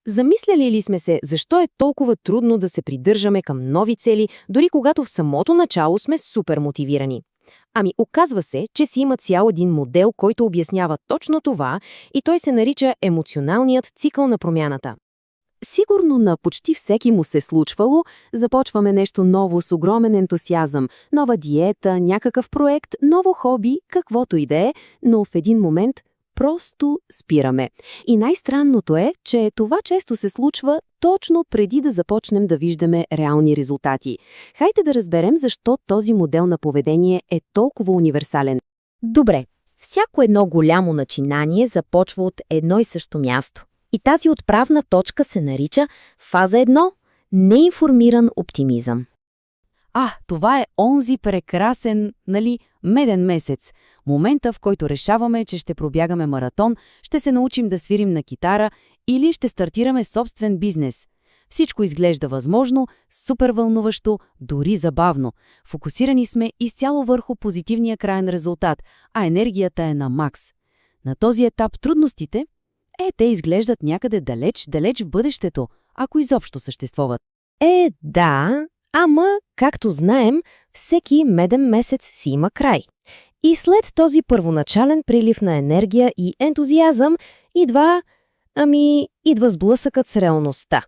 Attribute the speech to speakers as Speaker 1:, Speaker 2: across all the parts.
Speaker 1: Замисляли ли сме се, защо е толкова трудно да се придържаме към нови цели, дори когато в самото начало сме супер мотивирани? Ами, оказва се, че си има цял един модел, който обяснява точно това и той се нарича емоционалният цикъл на промяната. Сигурно на почти всеки му се случвало, започваме нещо ново с огромен ентусиазъм, нова диета, някакъв проект, ново хоби, каквото и да е, но в един момент просто спираме. И най-странното е, че това често се случва точно преди да започнем да виждаме реални резултати. Хайде да разберем защо този модел на поведение е толкова универсален. Добре, всяко едно голямо начинание започва от едно и също място. И тази отправна точка се нарича фаза 1 – неинформиран оптимизъм.
Speaker 2: Това е онзи прекрасен, меден месец. Момента, в който решаваме, че ще пробягаме маратон, ще се научим да свирим на китара или ще стартираме собствен бизнес. Всичко изглежда възможно, супер вълнуващо, дори забавно. Фокусирани сме изцяло върху позитивния краен резултат, а енергията е на макс. На този етап трудностите те изглеждат някъде далеч в бъдещето, ако изобщо съществуват.
Speaker 1: Да, ама, както знаем, всеки меден месец си има край. И след този първоначален прилив на енергия и ентузиазъм идва сблъсъкът с реалността.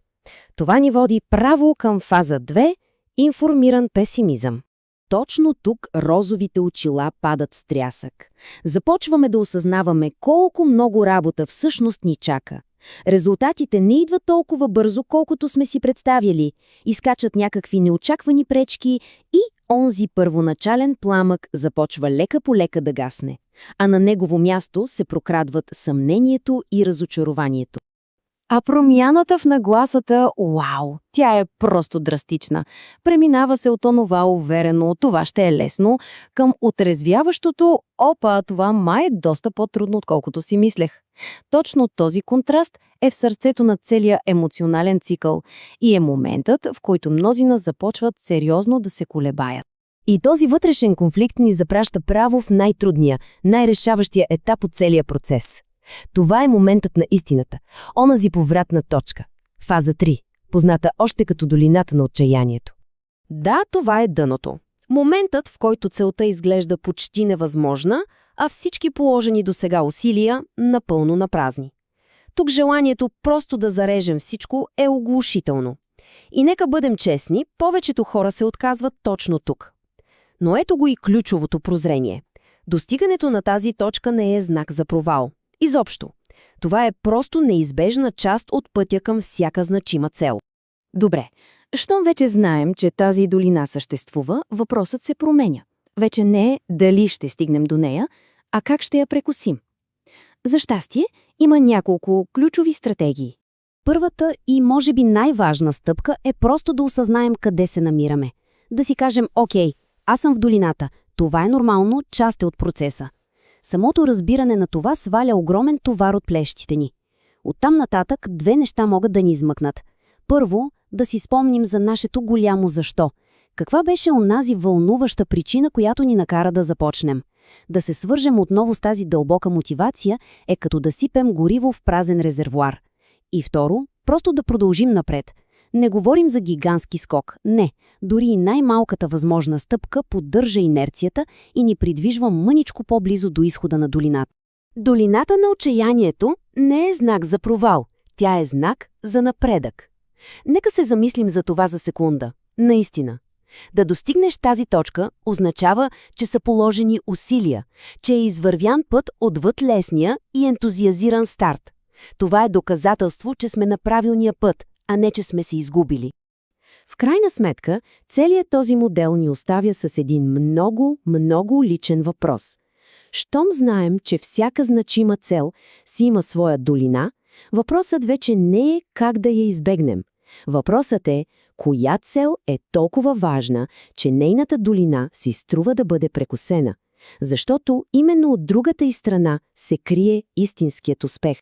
Speaker 1: Това ни води право към фаза 2 – информиран песимизъм. Точно тук розовите очила падат с трясък. Започваме да осъзнаваме колко много работа всъщност ни чака. Резултатите не идват толкова бързо, колкото сме си представяли. Изкачат някакви неочаквани пречки и онзи първоначален пламък започва лека по лека да гасне. А на негово място се прокрадват съмнението и разочарованието. А промяната в нагласата, тя е просто драстична. Преминава се от онова уверено, това ще е лесно, към отрезвяващото, това май е доста по-трудно, отколкото си мислех. Точно този контраст е в сърцето на целия емоционален цикъл и е моментът, в който мнозина започват сериозно да се колебаят. И този вътрешен конфликт ни запраща право в най-трудния, най-решаващия етап от целия процес. Това е моментът на истината, онази повратна точка. Фаза 3, позната още като долината на отчаянието. Да, това е дъното. Моментът, в който целта изглежда почти невъзможна, а всички положени досега усилия напълно напразни. Тук желанието просто да зарежем всичко е оглушително. И нека бъдем честни, повечето хора се отказват точно тук. Но ето го и ключовото прозрение. Достигането на тази точка не е знак за провал. Изобщо. Това е просто неизбежна част от пътя към всяка значима цел. Добре, щом вече знаем, че тази долина съществува, въпросът се променя. Вече не е дали ще стигнем до нея, а как ще я прекосим. За щастие, има няколко ключови стратегии. Първата и може би най-важна стъпка е просто да осъзнаем къде се намираме. Да си кажем, окей, аз съм в долината, това е нормално, част е от процеса. Самото разбиране на това сваля огромен товар от плещите ни. Оттам нататък две неща могат да ни измъкнат. Първо, да си спомним за нашето голямо защо. Каква беше онази вълнуваща причина, която ни накара да започнем? Да се свържем отново с тази дълбока мотивация е като да сипем гориво в празен резервоар. И второ, просто да продължим напред. Не говорим за гигантски скок, не. Дори и най-малката възможна стъпка поддържа инерцията и ни придвижва мъничко по-близо до изхода на долината. Долината на отчаянието не е знак за провал, тя е знак за напредък. Нека се замислим за това за секунда. Наистина. Да достигнеш тази точка означава, че са положени усилия, че е извървян път отвъд лесния и ентузиазиран старт. Това е доказателство, че сме на правилния път, а не че сме се изгубили. В крайна сметка, целият този модел ни оставя с един много личен въпрос. Щом знаем, че всяка значима цел си има своя долина, въпросът вече не е как да я избегнем. Въпросът е, коя цел е толкова важна, че нейната долина си струва да бъде прекосена. Защото именно от другата й страна се крие истинският успех.